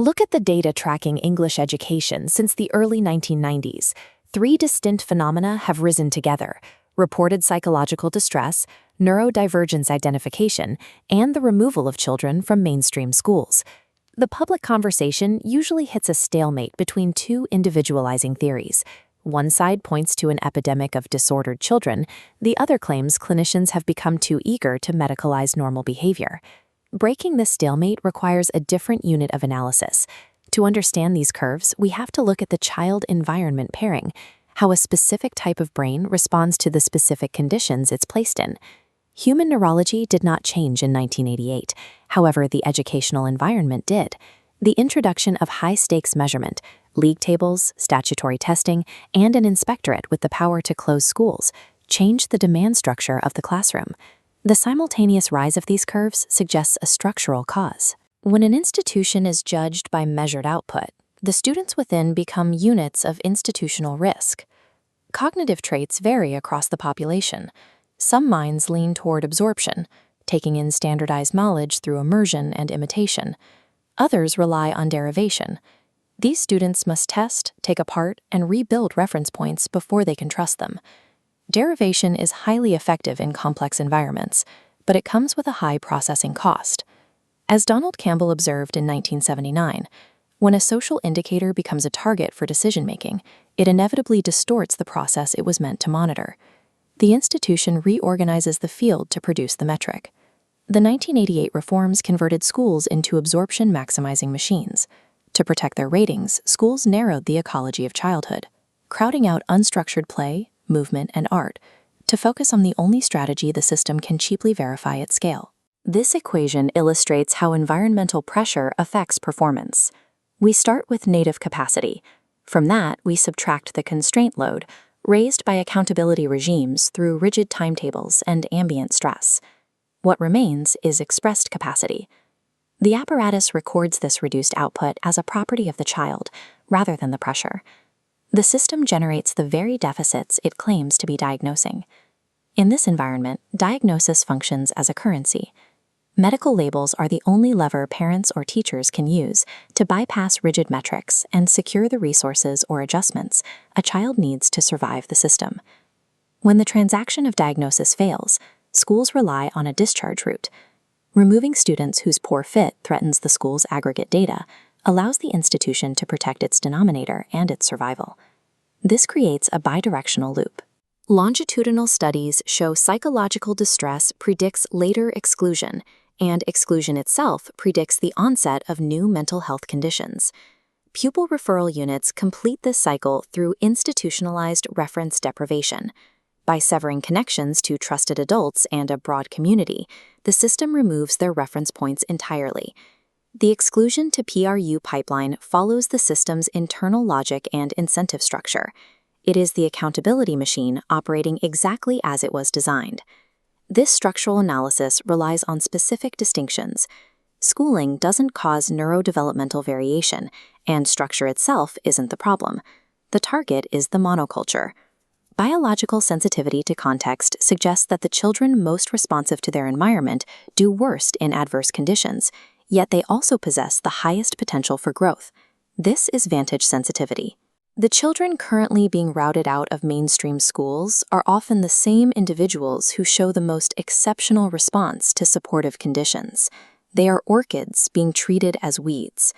Look at the data tracking English education since the early 1990s. Three distinct phenomena have risen together: reported psychological distress, neurodivergence identification, and the removal of children from mainstream schools. The public conversation usually hits a stalemate between two individualizing theories. One side points to an epidemic of disordered children, the other claims clinicians have become too eager to medicalize normal behavior. Breaking this stalemate requires a different unit of analysis. To understand these curves, we have to look at the child-environment pairing, how a specific type of brain responds to the specific conditions it's placed in. Human neurology did not change in 1988. However, the educational environment did. The introduction of high-stakes measurement, league tables, statutory testing, and an inspectorate with the power to close schools changed the demand structure of the classroom. The simultaneous rise of these curves suggests a structural cause. When an institution is judged by measured output, the students within become units of institutional risk. Cognitive traits vary across the population. Some minds lean toward absorption, taking in standardized knowledge through immersion and imitation. Others rely on derivation. These students must test, take apart, and rebuild reference points before they can trust them. Derivation is highly effective in complex environments, but it comes with a high processing cost. As Donald Campbell observed in 1979, when a social indicator becomes a target for decision-making, it inevitably distorts the process it was meant to monitor. The institution reorganizes the field to produce the metric. The 1988 reforms converted schools into absorption-maximizing machines. To protect their ratings, schools narrowed the ecology of childhood, crowding out unstructured play, movement, and art to focus on the only strategy the system can cheaply verify at scale. This equation illustrates how environmental pressure affects performance. We start with native capacity. From that, we subtract the constraint load, raised by accountability regimes through rigid timetables and ambient stress. What remains is expressed capacity. The apparatus records this reduced output as a property of the child, rather than the pressure. The system generates the very deficits it claims to be diagnosing. In this environment, diagnosis functions as a currency. Medical labels are the only lever parents or teachers can use to bypass rigid metrics and secure the resources or adjustments a child needs to survive the system. When the transaction of diagnosis fails, schools rely on a discharge route. Removing students whose poor fit threatens the school's aggregate data allows the institution to protect its denominator and its survival. This creates a bidirectional loop. Longitudinal studies show psychological distress predicts later exclusion, and exclusion itself predicts the onset of new mental health conditions. Pupil referral units complete this cycle through institutionalized reference deprivation. By severing connections to trusted adults and a broad community, the system removes their reference points entirely. The exclusion to PRU pipeline follows the system's internal logic and incentive structure. It is the accountability machine operating exactly as it was designed. This structural analysis relies on specific distinctions. Schooling doesn't cause neurodevelopmental variation, and structure itself isn't the problem. The target is the monoculture. Biological sensitivity to context suggests that the children most responsive to their environment do worst in adverse conditions, yet they also possess the highest potential for growth. This is vantage sensitivity. The children currently being routed out of mainstream schools are often the same individuals who show the most exceptional response to supportive conditions. They are orchids being treated as weeds.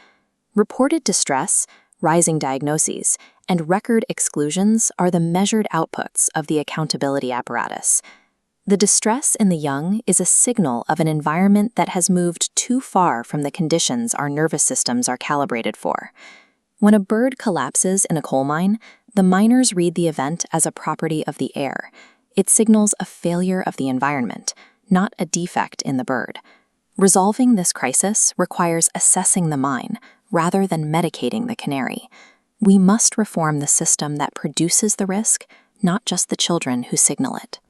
Reported distress, rising diagnoses, and record exclusions are the measured outputs of the accountability apparatus. The distress in the young is a signal of an environment that has moved too far from the conditions our nervous systems are calibrated for. When a bird collapses in a coal mine, the miners read the event as a property of the air. It signals a failure of the environment, not a defect in the bird. Resolving this crisis requires assessing the mine rather than medicating the canary. We must reform the system that produces the risk, not just the children who signal it.